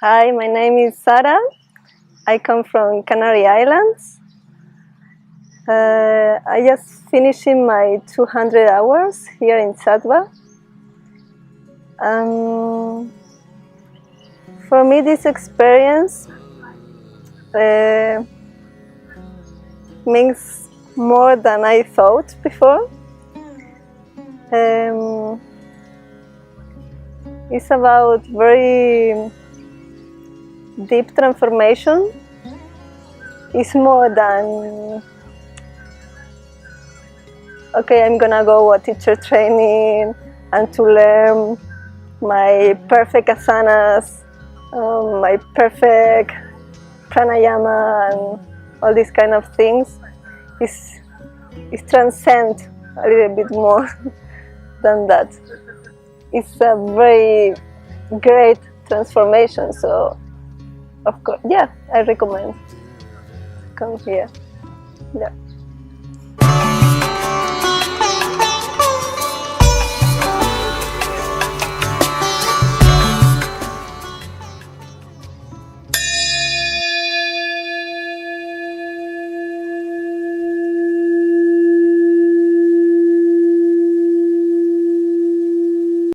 Hi, my name is Sara. I come from Canary Islands. I just finishing my 200 hours here in Sattva. For me, this experience means more than I thought before. It's about very deep transformation. It's more than, okay, I'm gonna go a teacher training and to learn my perfect asanas, my perfect pranayama and all these kind of things. It's transcend a little bit more than that. It's a very great transformation, so of course, yeah, I recommend come here. Yeah.